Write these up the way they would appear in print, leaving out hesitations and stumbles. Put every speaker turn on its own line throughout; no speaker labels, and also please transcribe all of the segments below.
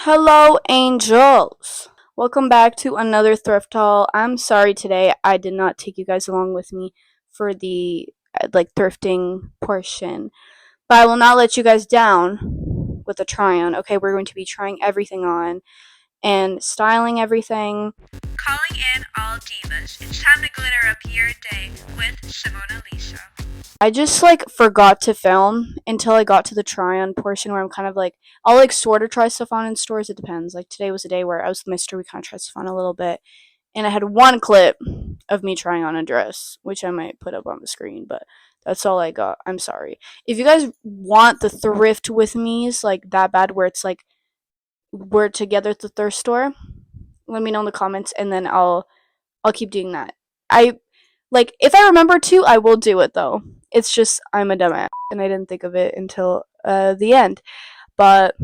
Hello, angels. Welcome back to another thrift haul. I'm sorry today I did not take you guys along with me for the thrifting portion, but I will not let you guys down with the try on. Okay, we're going to be trying everything on and styling everything.
Calling in all divas. It's time to glitter up your day with Simonalisa.
I just forgot to film until I got to the try on portion where I'm kind of I'll sort of try stuff on in stores. It depends. Like today was a day where I was with my sister. We kind of tried stuff on a little bit, and I had one clip of me trying on a dress, which I might put up on the screen, but that's all I got. I'm sorry. If you guys want the thrift with me's that bad, where it's we're together at the thrift store, let me know in the comments, and then I'll keep doing that. If I remember to, I will do it though. It's just I'm a dumbass and I didn't think of it until the end. But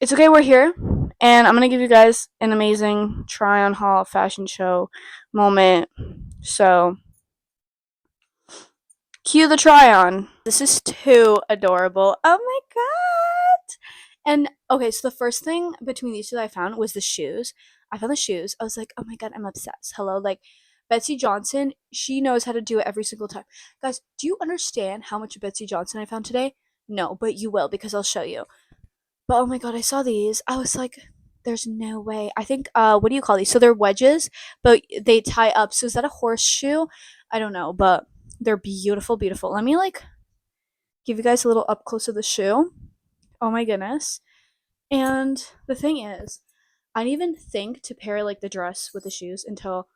it's okay, we're here, and I'm gonna give you guys an amazing try on haul fashion show moment. So cue the try on. This is too adorable. Oh my god. And okay, so the first thing between these two that I found was the shoes. I found the shoes. I was like, oh my god, I'm obsessed. Hello, Betsey Johnson, she knows how to do it every single time. Guys, do you understand how much Betsey Johnson I found today? No, but you will because I'll show you. But oh my god, I saw these. I was like, there's no way. I think what do you call these? So they're wedges, but they tie up. So is that a horseshoe? I don't know, but they're beautiful, beautiful. Let me give you guys a little up close of the shoe. Oh my goodness. And the thing is, I didn't even think to pair the dress with the shoes until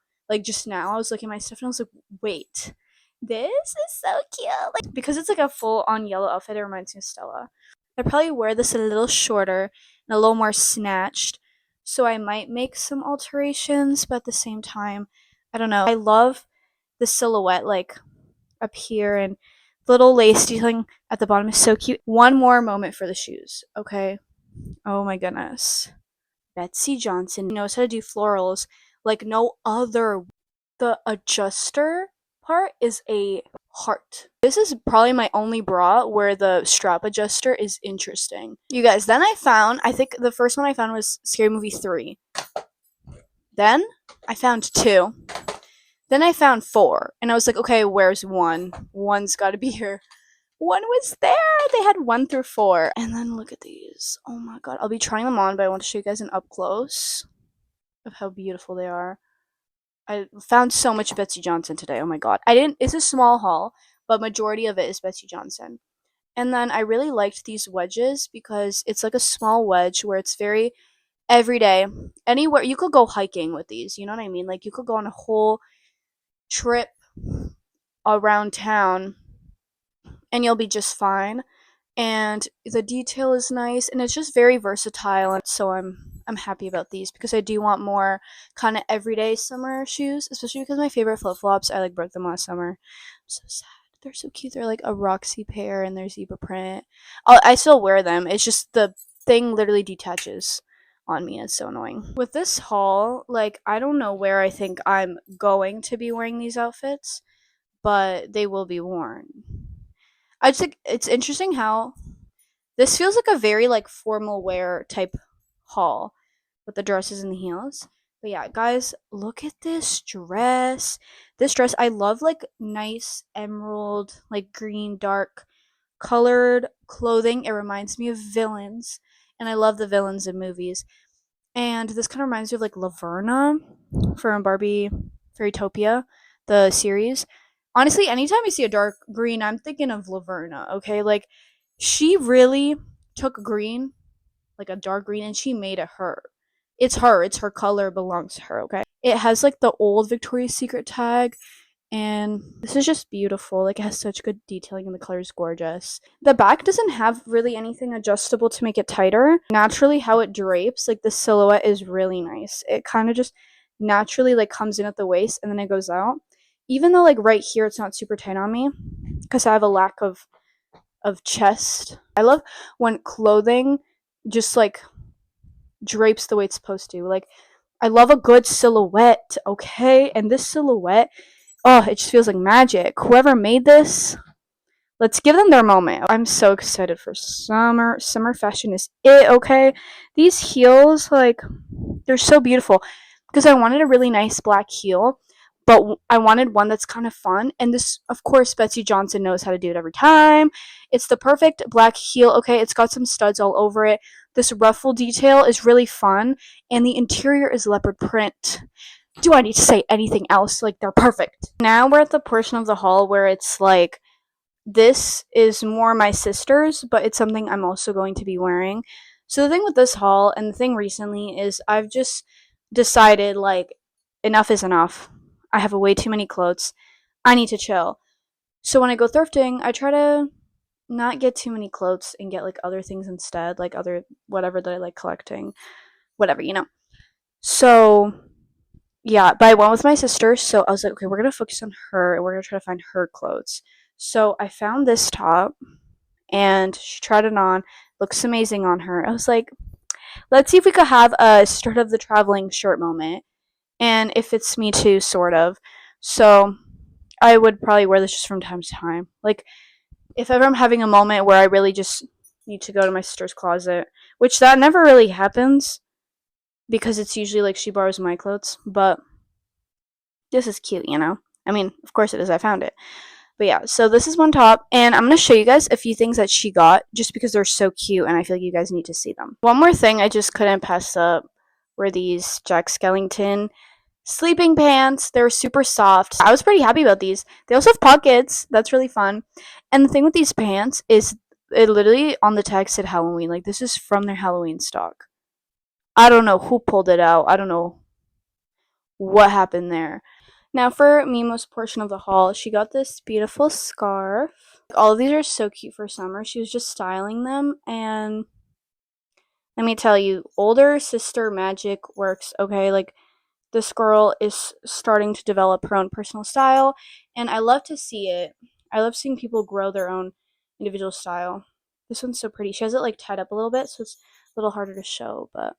just now. I was looking at my stuff and I was like, wait, this is so cute. Because it's a full on yellow outfit, it reminds me of Stella. I'd probably wear this a little shorter and a little more snatched. So I might make some alterations, but at the same time, I don't know. I love the silhouette up here, and little lace detailing at the bottom is so cute. One more moment for the shoes, okay? Oh my goodness. Betsey Johnson knows how to do florals like no other. The adjuster part is a heart. This is probably my only bra where the strap adjuster is interesting. You guys, then I think the first one I found was Scary Movie 3. Then I found 2. Then I found 4. And I was like, okay, where's 1? 1's gotta be here. 1 was there. They had 1 through 4. And then look at these. Oh my god. I'll be trying them on, but I want to show you guys an up close of how beautiful they are. I found so much Betsey Johnson today. Oh my god. It's a small haul, but majority of it is Betsey Johnson. And then I really liked these wedges because it's a small wedge where it's very everyday. Anywhere you could go hiking with these, you know what I mean? You could go on a whole trip around town and you'll be just fine. And the detail is nice, and it's just very versatile, and so I'm happy about these because I do want more kind of everyday summer shoes, especially because my favorite flip-flops, I broke them last summer. I'm so sad. They're so cute. They're a Roxy pair and they're zebra print. I still wear them. It's just the thing literally detaches on me. It's so annoying. With this haul, I don't know where I think I'm going to be wearing these outfits, but they will be worn. I just think it's interesting how this feels like a very formal wear type haul with the dresses and the heels. But yeah, guys, look at this dress. This dress, I love nice emerald, green, dark colored clothing. It reminds me of villains, and I love the villains in movies. And this kind of reminds me of Laverna from Barbie Fairytopia, the series. Honestly, anytime I see a dark green, I'm thinking of Laverna, okay? She really took green, a dark green, and she made it her. It's her. It's her color, belongs to her, okay? It has, the old Victoria's Secret tag, and this is just beautiful. It has such good detailing, and the color is gorgeous. The back doesn't have really anything adjustable to make it tighter. Naturally, how it drapes, the silhouette is really nice. It kind of just naturally, comes in at the waist, and then it goes out. Even though right here it's not super tight on me because I have a lack of chest. I love when clothing just drapes the way it's supposed to. I love a good silhouette, okay? And this silhouette, oh, it just feels like magic. Whoever made this, let's give them their moment. I'm so excited for summer. Summer fashion is it, okay? These heels, like, they're so beautiful because I wanted a really nice black heel, but I wanted one that's kind of fun. And this, of course, Betsey Johnson knows how to do it every time. It's the perfect black heel, okay? It's got some studs all over it. This ruffle detail is really fun, and the interior is leopard print. Do I need to say anything else? Like, they're perfect. Now we're at the portion of the haul where it's like, this is more my sister's, but it's something I'm also going to be wearing. So the thing with this haul and the thing recently is I've just decided, like, enough is enough. I have way too many clothes. I need to chill. So when I go thrifting, I try to not get too many clothes and get like other things instead, like other whatever that I like collecting, whatever, you know. So yeah, but I went with my sister, so I was like, okay, we're gonna focus on her and we're gonna try to find her clothes. So I found this top and she tried it on. Looks amazing on her. I was like, let's see if we could have a start of the traveling shirt moment. And it fits me too, sort of. So I would probably wear this just from time to time. Like, if ever I'm having a moment where I really just need to go to my sister's closet, which that never really happens because it's usually like she borrows my clothes, but this is cute, you know? I mean, of course it is. I found it. But yeah, so this is one top, and I'm going to show you guys a few things that she got just because they're so cute and I feel like you guys need to see them. One more thing I just couldn't pass up were these Jack Skellington sleeping pants. They're super soft. I was pretty happy about these. They also have pockets. That's really fun. And the thing with these pants is it literally on the tag said Halloween. Like, this is from their Halloween stock. I don't know who pulled it out. I don't know what happened there. Now for Mimo's portion of the haul, she got this beautiful scarf. All of these are so cute for summer. She was just styling them, and let me tell you, older sister magic works, okay? Like, this girl is starting to develop her own personal style, and I love to see it. I love seeing people grow their own individual style. This one's so pretty. She has it like tied up a little bit, so it's a little harder to show, but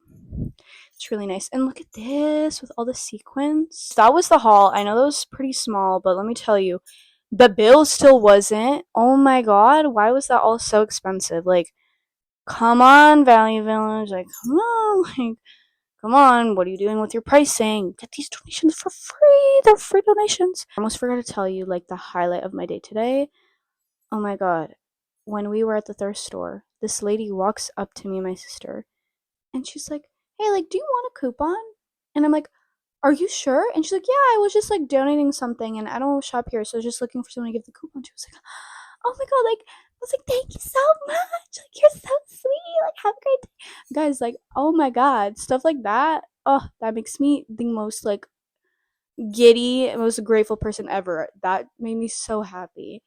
it's really nice. And look at this with all the sequins. That was the haul. I know that was pretty small, but let me tell you, the bill still wasn't. Oh my god, why was that all so expensive? Like, come on, Value Village. Like, come on, like, come on, what are you doing with your pricing? Get these donations for free. They're free donations. I almost forgot to tell you, like, the highlight of my day today. Oh my god. When we were at the thrift store, this lady walks up to me and my sister, and she's like, hey, like, do you want a coupon? And I'm like, are you sure? And she's like, yeah, I was just, like, donating something, and I don't shop here, so I was just looking for someone to give the coupon to. I was like, oh my god, like, I was like, thank you so much. Like, you're so sweet. Like, have a great day. Guys, like, oh my god, stuff like that. Oh, that makes me the most, like, giddy, most grateful person ever. That made me so happy.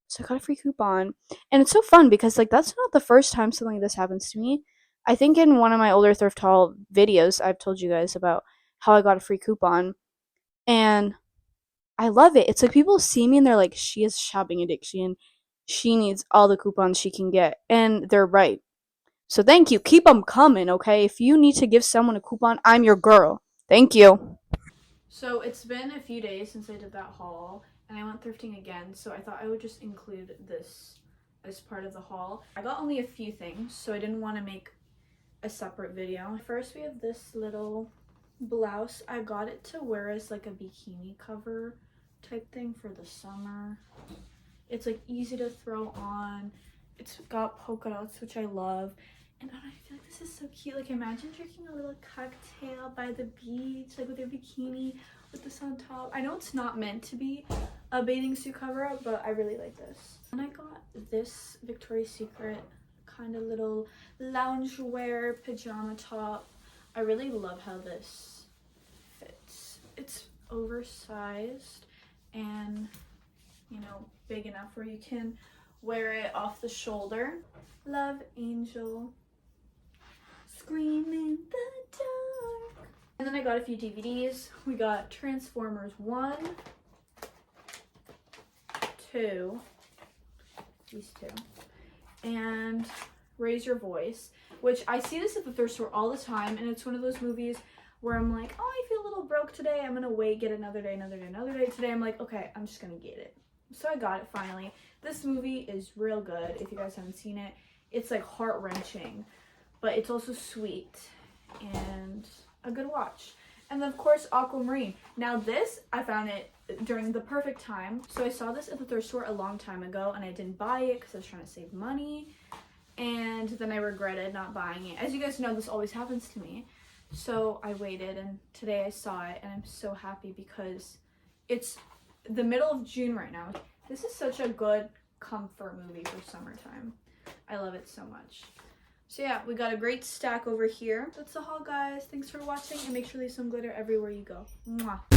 So I got a free coupon. And it's so fun because, like, that's not the first time something like this happens to me. I think in one of my older thrift haul videos, I've told you guys about how I got a free coupon. And I love it. It's like people see me and they're like, she has shopping addiction. She needs all the coupons she can get. And they're right. So thank you. Keep them coming, okay? If you need to give someone a coupon, I'm your girl. Thank you. So it's been a few days since I did that haul, and I went thrifting again, so I thought I would just include this as part of the haul. I got only a few things, so I didn't want to make a separate video. First, we have this little blouse. I got it to wear as like a bikini cover type thing for the summer. It's like easy to throw on. It's got polka dots, which I love. And I feel like this is so cute. Like, imagine drinking a little cocktail by the beach, like with your bikini with this on top. I know it's not meant to be a bathing suit cover up, but I really like this. And I got this Victoria's Secret kind of little loungewear pajama top. I really love how this fits. It's oversized and, you know, big enough where you can wear it off the shoulder. Love Angel. Scream in the dark. And then I got a few DVDs. We got Transformers 1, 2, these two, and Raise Your Voice, which I see this at the thrift store all the time, and it's one of those movies where I'm like, oh, I feel a little broke today. I'm gonna wait, get another day, another day, another day. Today I'm like, okay, I'm just gonna get it. So I got it finally. This movie is real good. If you guys haven't seen it, it's like heart-wrenching, but it's also sweet and a good watch. And then of course Aquamarine. Now this, I found it during the perfect time. So I saw this at the thrift store a long time ago and I didn't buy it because I was trying to save money. And then I regretted not buying it. As you guys know, this always happens to me. So I waited and today I saw it and I'm so happy because it's the middle of June right now. This is such a good comfort movie for summertime. I love it so much. So yeah, we got a great stack over here. That's the haul, guys. Thanks for watching and make sure to leave some glitter everywhere you go. Mwah.